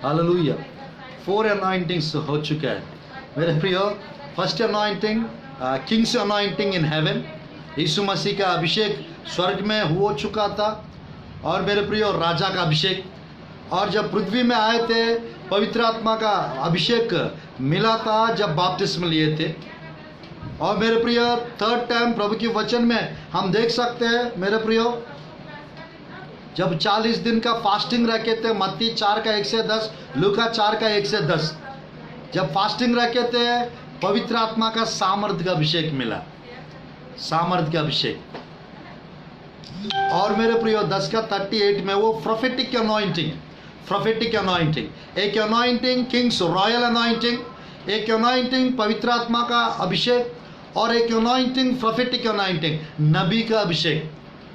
Hallelujah. 4 अनॉइंटिंग्स हो चुका है मेरे प्रियो। First anointing kings anointing in heaven, Yeshu Masih का अभिषेक स्वर्ग में हो चुका था। और मेरे प्रियो राजा का अभिषेक, और जब पृथ्वी में आए थे पवित्र आत्मा का अभिषेक मिला था जब बपतिस्मा लिए थे। और मेरे प्रियो थर्ड टाइम प्रभु के वचन में हम देख सकते हैं मेरे प्रियो, जब 40 दिन का फास्टिंग रखे थे, मत्ती 4 का 1 से 10, लूका 4 का 1 से 10, जब फास्टिंग रखे थे पवित्र आत्मा का सामर्थ्य का अभिषेक मिला, सामर्थ्य का अभिषेक। और मेरे प्रियो 10 का 38 में वो प्रोफेटिक अनॉइंटिंग, प्रोफेटिक अनॉइंटिंग, एक अनॉइंटिंग किंग्स रॉयल अनॉइंटिंग, एक अनॉइंटिंग पवित्र आत्मा का अभिषेक, और एक अनॉइंटिंग प्रोफेटिक अनॉइंटिंग नबी का अभिषेक।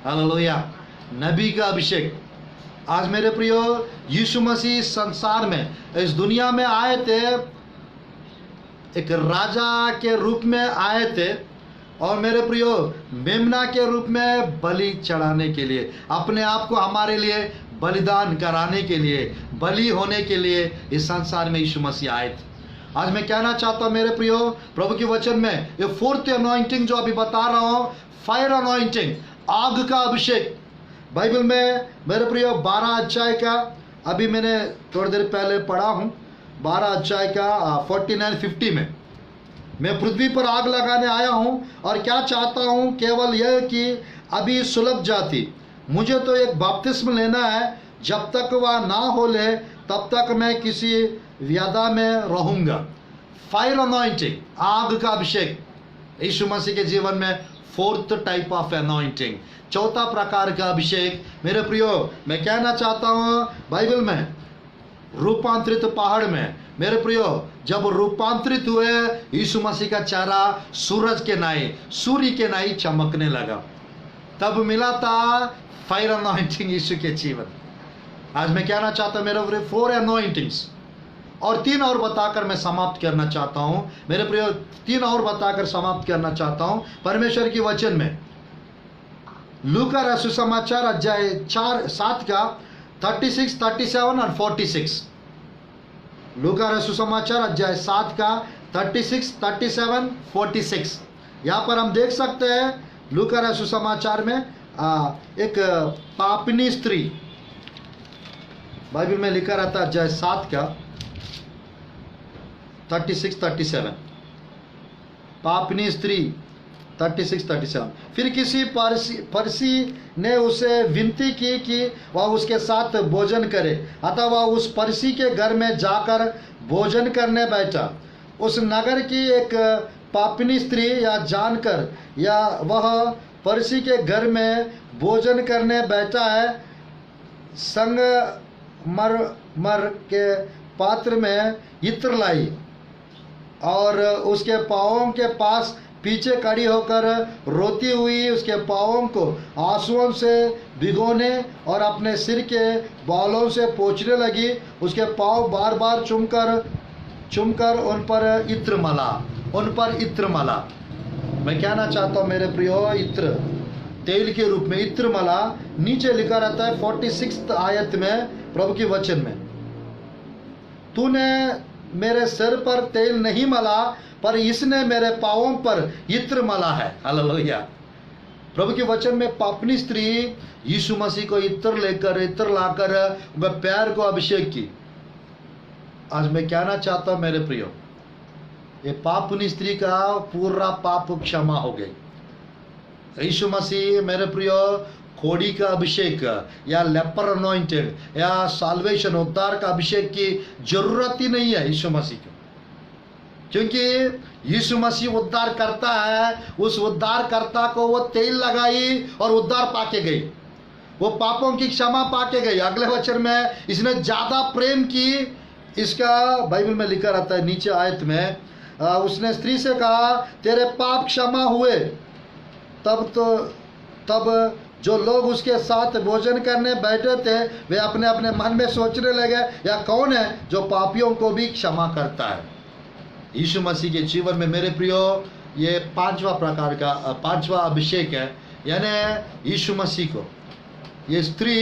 हालेलुया, नबी का अभिषेक। आज मेरे प्रियो यीशु मसीह संसार में इस दुनिया में आए थे, एक राजा के रूप में आए थे, और मेरे प्रियो मेमना के रूप में बलि चढ़ाने के लिए, अपने आप को हमारे लिए बलिदान कराने के लिए, बलि होने के लिए इस संसार में यीशु मसीह आए थे। आज मैं कहना चाहता हूँ मेरे प्रियो प्रभु के वचन में ये फोर्थ अनॉइंटिंग जो अभी बता रहा हूँ, फायर अनॉइंटिंग, आग का अभिषेक। बाइबल में मेरे प्रियो 12 अध्याय का, अभी मैंने थोड़ी देर पहले पढ़ा हूँ, 12 अध्याय का 49-50 में, मैं पृथ्वी पर आग लगाने आया हूँ और क्या चाहता हूँ केवल यह कि अभी सुलभ जाती, मुझे तो एक बपतिस्मा लेना है, जब तक वह ना हो ले तब तक मैं किसी व्याधा में रहूँगा। फायर अनॉइंटिंग, आग का अभिषेक यीशु मसीह के जीवन में फोर्थ टाइप ऑफ अनॉइंटिंग, चौथा प्रकार का अभिषेक। मेरे प्रियो मैं कहना चाहता हूँ बाइबल में रूपांतरित पहाड़ में मेरे प्रियो जब रूपांतरित हुए यीशु मसीह का चेहरा सूरज के नाई, सूर्य के नाई चमकने लगा, तब मिला था फायर अनॉइंटिंग यीशु के जीवन। आज मैं कहना चाहता हूँ मेरे प्रियो 4 अनॉइंटिंग्स, और 3 और बताकर मैं समाप्त करना चाहता हूँ मेरे प्रियो, 3 और बताकर समाप्त करना चाहता हूँ परमेश्वर के वचन में। लूका का सुसमाचार अध्याय 7 का 36, 37 और 46। लूका का सुसमाचार अध्याय 7 का 36, 37, 46। यहाँ पर हम देख सकते हैं लूका का सुसमाचार में एक पापिनी स्त्री, बाइबल में लिखा रहता है अध्याय 7 का 36, 37, पापिनी स्त्री 36, 37। फिर किसी फरीसी ने उसे विनती की कि वह उसके साथ भोजन करे, अतः वह उस फरीसी के घर में जाकर भोजन करने बैठा। उस नगर की एक पापिनी स्त्री या जानकर या वह फरीसी के घर में भोजन करने बैठा है, संगमरमर के पात्र में इत्र लाई और उसके पाँवों के पास पीछे खड़ी होकर रोती हुई उसके पाँवों को आंसुओं से भिगोने और अपने सिर के बालों से पोंछने लगी। उसके पाँव बार बार चुमकर उन पर इत्र मला, उन पर इत्र मला। मैं कहना चाहता हूँ मेरे प्रियो, इत्र तेल के रूप में इत्र मला। नीचे लिखा रहता है 46 आयत में प्रभु के वचन में, तूने मेरे सिर पर तेल नहीं मला, पर इसने मेरे पाँवों पर इत्र मला है। हालेलुया। प्रभु के वचन में पापनी स्त्री यीशु मसीह को इत्र लाकर वह पैर को अभिषेक की। आज मैं कहना चाहता हूँ मेरे प्रियो, ये पापनी स्त्री का पूरा पाप क्षमा हो गई। यीशु मसीह मेरे प्रियो कोड़ी का अभिषेक या लेपर अनॉइंटेड या साल्वेशन उद्धार का अभिषेक की जरूरत ही नहीं है यीशु मसीह को, क्योंकि यीशु मसीह उद्धार करता है। उस उद्धारकर्ता को वो तेल लगाई और उद्धार पाके गई, वो पापों की क्षमा पाके गई। अगले वचन में इसने ज्यादा प्रेम की, इसका बाइबल में लिखा रहता है नीचे आयत में, उसने स्त्री से कहा तेरे पाप क्षमा हुए। तब जो लोग उसके साथ भोजन करने बैठे थे वे अपने अपने मन में सोचने लगे, यह कौन है जो पापियों को भी क्षमा करता है। यीशु मसीह के जीवन में मेरे प्रियो ये 5वां प्रकार का 5वां अभिषेक है, यानी यीशु मसीह को ये स्त्री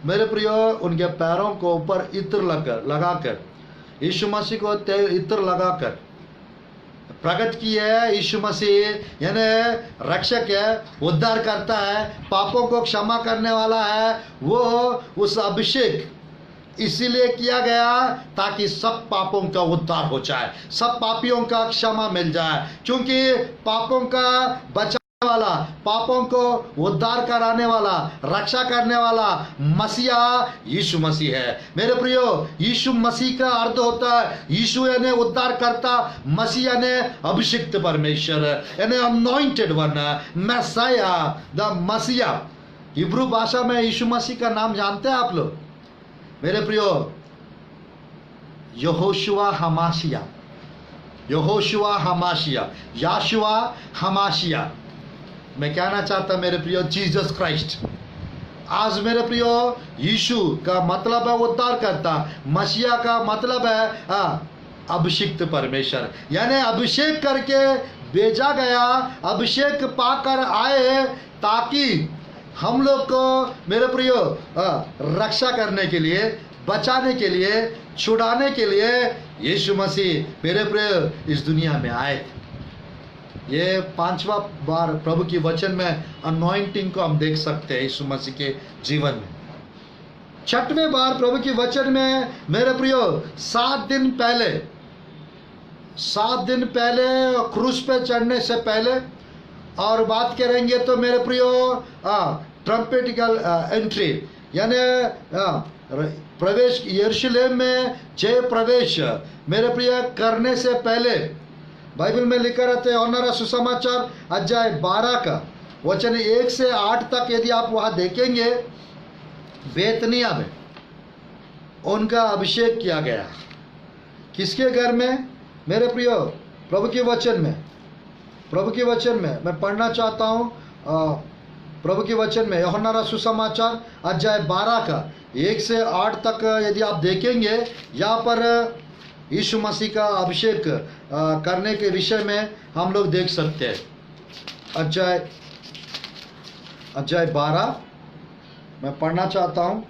मेरे प्रियो उनके पैरों को ऊपर इत्र लगाकर यीशु मसीह को इत्र लगाकर प्रकट की है। यीशु मसीह यानी रक्षक है, उद्धार करता है, पापों को क्षमा करने वाला है। वो उस अभिषेक इसीलिए किया गया ताकि सब पापों का उद्धार हो जाए, सब पापियों का क्षमा मिल जाए, क्योंकि पापों का बचाने वाला, पापों को उद्धार कराने वाला, रक्षा करने वाला मसीहा यीशु मसीह है। मेरे प्रियो, यीशु मसीह का अर्थ होता है, यीशु यानी उद्धार करता, मसीह यानी अभिषिक्त परमेश्वर यानी अनॉइंटेड वन, मैसाया द मसीहा। हिब्रू भाषा में यीशु मसीह का नाम जानते हैं आप लोग? मेरे प्रियो, यहोशुआ हमाशिया, यहोशुआ हमाशिया, याशुआ हमाशिया। मैं कहना चाहता मेरे प्रियो, जीसस क्राइस्ट। आज मेरे प्रियो, यीशु का मतलब है उद्धार करता, मसीहा का मतलब है अभिषिक्त परमेश्वर, यानी अभिषेक करके भेजा गया, अभिषेक पाकर आए ताकि हम लोग को मेरे प्रियो रक्षा करने के लिए, बचाने के लिए, छुड़ाने के लिए यीशु मसीह मेरे प्रियो इस दुनिया में आए थे। ये 5वां बार प्रभु की वचन में अनॉइंटिंग को हम देख सकते हैं यीशु मसीह के जीवन में। 6वें बार प्रभु की वचन में मेरे प्रियो 7 दिन पहले क्रूस पे चढ़ने से पहले, और बात करेंगे तो मेरे प्रियो ट्रम्पेटिकल एंट्री यानी प्रवेश, यरूशलेम में जय प्रवेश मेरे प्रिय करने से पहले बाइबल में लिखा रहता है यूहन्ना सुसमाचार अध्याय 12 का वचन 1 से 8 तक। यदि आप वहाँ देखेंगे, बेतनिया में उनका अभिषेक किया गया। किसके घर में? मेरे प्रियो, प्रभु के वचन में मैं पढ़ना चाहता हूँ। प्रभु के वचन में यूहन्ना सुसमाचार अध्याय 12 का 1 से 8 तक यदि आप देखेंगे, यहाँ पर यीशु मसीह का अभिषेक करने के विषय में हम लोग देख सकते हैं। अध्याय 12 मैं पढ़ना चाहता हूँ,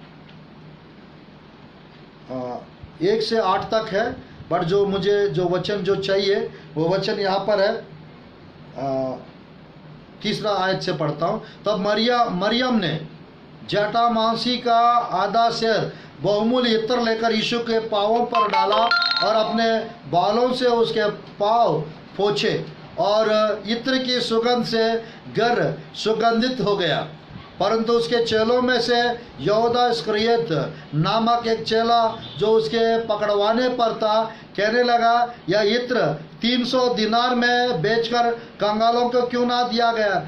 1 से 8 तक है, बट जो मुझे जो वचन जो चाहिए वो वचन यहाँ पर है। 3 आयत से पढ़ता हूँ। तब मरियम ने जटामांसी का आधा सेर बहुमूल्य इत्र लेकर यीशु के पाँवों पर डाला और अपने बालों से उसके पाँव पोंछे, और इत्र की सुगंध से घर सुगंधित हो गया। परंतु उसके चेलों में से यहूदा इस्करियोत नामक एक चेला जो उसके पकड़वाने पर था, कहने लगा, यह इत्र 300 दिनार में बेचकर कंगालों को क्यों ना दिया गया।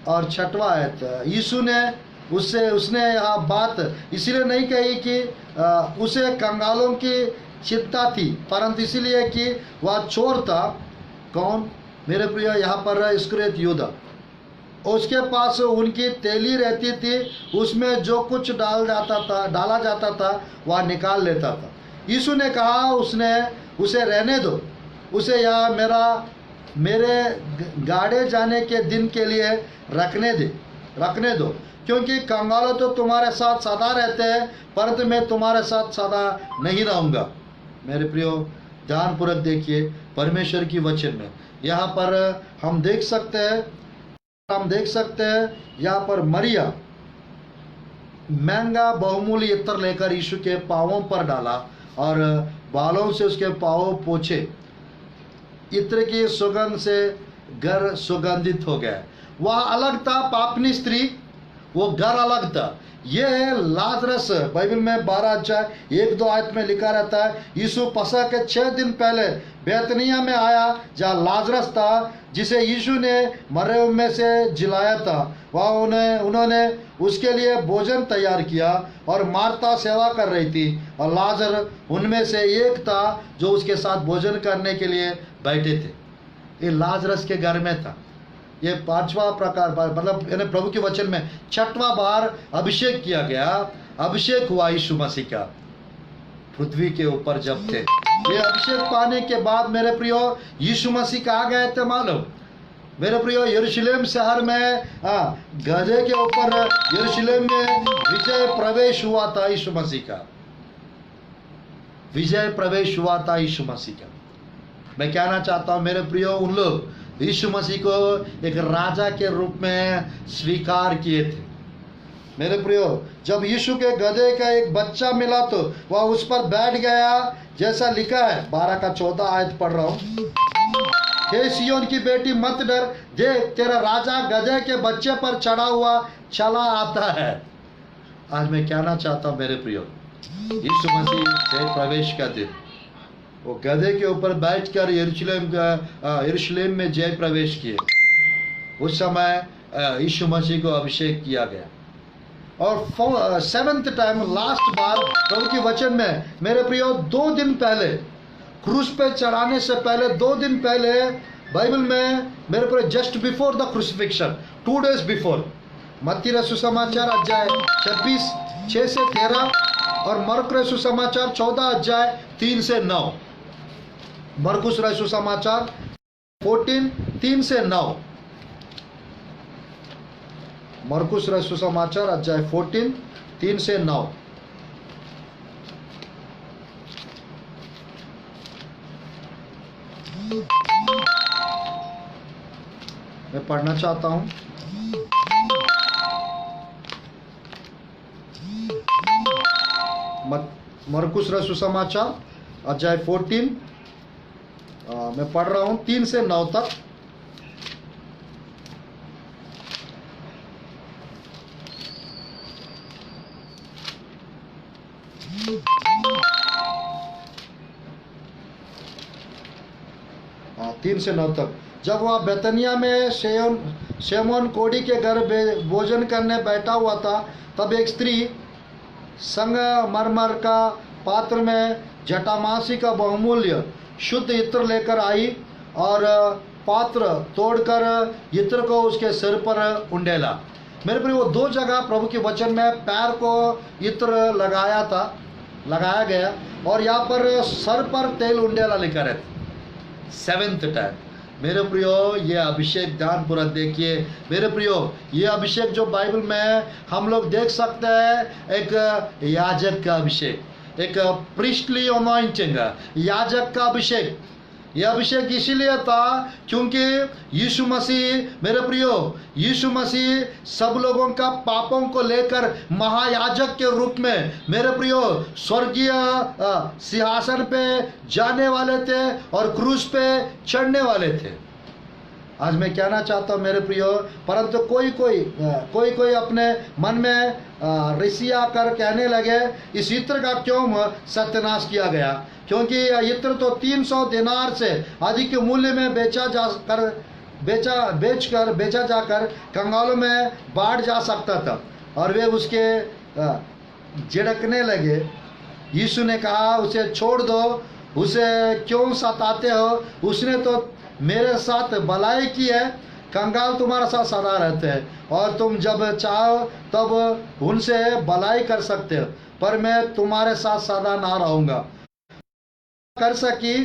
और 6वां आयत, यीशु ने उसने यह बात इसलिए नहीं कही कि उसे कंगालों की चिंता थी, परंतु इसलिए कि वह चोर था। कौन? मेरे प्रिय, यहाँ पर इस्करियोत यहूदा। उसके पास उनकी तेली रहती थी, उसमें जो कुछ डाला जाता था वह निकाल लेता था। यीशु ने कहा, उसे रहने दो, उसे यहाँ मेरे गाड़े जाने के दिन के लिए रखने दो, क्योंकि कंगाल तो तुम्हारे साथ सदा रहते हैं, परंतु मैं तुम्हारे साथ सदा नहीं रहूँगा। मेरे प्रियो, ध्यानपूर्वक देखिए परमेश्वर की वचन में यहाँ पर हम देख सकते हैं यहाँ पर मरिया महंगा बहुमूल्य इत्र लेकर यीशु के पाँवों पर डाला और बालों से उसके पाँव पोंछे। इत्र की सुगंध से घर सुगंधित हो गया। वह अलग था, पापनी स्त्री, वो घर अलग था। ये लाजरस बाइबल में 12 अध्याय 1-2 आयत में लिखा रहता है, यीशु पसह के 6 दिन पहले बेतनिया में आया, जहाँ लाजरस था जिसे यीशु ने मरे हुए में से जिलाया था। वहाँ उन्होंने उसके लिए भोजन तैयार किया और मार्ता सेवा कर रही थी, और लाजर उनमें से एक था जो उसके साथ भोजन करने के लिए बैठे थे। ये लाजरस के घर में था। ये 5वां प्रकार, मतलब यानी प्रभु के वचन में 6वां बार अभिषेक किया गया। अभिषेक हुआ यीशु मसीह का पृथ्वी के ऊपर जब थे। ये अभिषेक पाने के बाद मेरे प्रियो, यीशु मसीह कहाँ गए थे मालूम? मेरे प्रियो यरूशलेम शहर में गधे के ऊपर यरूशलेम में विजय प्रवेश हुआ था यीशु मसीह का, विजय प्रवेश हुआ था यीशु मसीह का। मैं कहना चाहता हूं मेरे प्रियो, उन लोग यीशु मसीह को एक राजा के रूप में स्वीकार किए थे। मेरे प्रियो, जब यीशु के गधे का एक बच्चा मिला तो वह उस पर बैठ गया, जैसा लिखा है 12 का 14 आयत पढ़ रहा हूं। हे सिय्योन की बेटी मत डर, देख तेरा राजा गधे के बच्चे पर चढ़ा हुआ चला आता है। आज मैं कहना चाहता हूं मेरे प्रियो, यीशु मसीह जय प्रवेश का दिन, वो गधे के ऊपर बैठकर यरूशलेम में जय प्रवेश किए। उस समय यीशु मसीह को अभिषेक किया गया। और 7th टाइम, लास्ट बार प्रभु के वचन में मेरे प्रियो 2 दिन पहले, क्रूस पे चढ़ाने से पहले 2 दिन पहले बाइबल में मेरे प्रियो just before the crucifixion, 2 days before, मत्ती रचित सुसमाचार अध्याय 26 6 से 13 और मरकुस रचित सुसमाचार 14 अध्याय 3 से 9, मरकुस रचित सुसमाचार 14 3 से 9, मरकुस रचित सुसमाचार अध्याय 14 3 से 9। मैं पढ़ना चाहता हूं। मरकुस रचित सुसमाचार अध्याय 14, मैं पढ़ रहा हूं 3 से 9 तक। तीन से 9 तक। जब वह बेतनिया में शेमोन कोड़ी के घर भोजन करने बैठा हुआ था, तब एक स्त्री संगमरमर का पात्र में जटामासी का बहुमूल्य शुद्ध इत्र लेकर आई और पात्र तोड़कर इत्र को उसके सिर पर उंडेला। मेरे प्रिय, वो 2 जगह प्रभु के वचन में पैर को इत्र लगाया गया और यहाँ पर सर पर तेल उंडेला लिखा रहता। 7th टाइम मेरे प्रियो, ये अभिषेक ध्यानपूर्वक देखिए मेरे प्रियो, ये अभिषेक जो बाइबल में हम लोग देख सकते हैं, एक याजक का अभिषेक, एक प्रीस्टली अनॉइंटिंग, याजक का अभिषेक। यह अभिषेक इसीलिए था क्योंकि यीशु मसीह, मेरे प्रियो, यीशु मसीह सब लोगों का पापों को लेकर महायाजक के रूप में मेरे प्रियो स्वर्गीय सिंहासन पे जाने वाले थे और क्रूस पे चढ़ने वाले थे। आज मैं कहना चाहता हूँ मेरे प्रियो, परंतु कोई अपने मन में ऋषिया कर कहने लगे, इस इत्र का क्यों सत्यानाश किया गया, क्योंकि यह इत्र तो 300 दिनार से अधिक मूल्य में बेचा जाकर कंगालों में बांट जा सकता था, और वे उसके झिड़कने लगे। यीशु ने कहा, उसे छोड़ दो, उसे क्यों सताते हो, उसने तो मेरे साथ भलाई की है। कंगाल तुम्हारे साथ सदा रहते हैं और तुम जब चाहो तब उनसे भलाई कर सकते हो, पर मैं तुम्हारे साथ सदा ना रहूंगा। कर सकी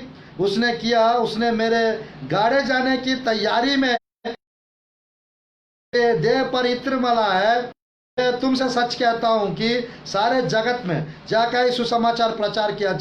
उसने किया, उसने मेरे गाड़े जाने की तैयारी में देह पर इत्र मला है। तुमसे सच कहता हूं कि सारे जगत में जाकर सुसमाचार प्रचार किया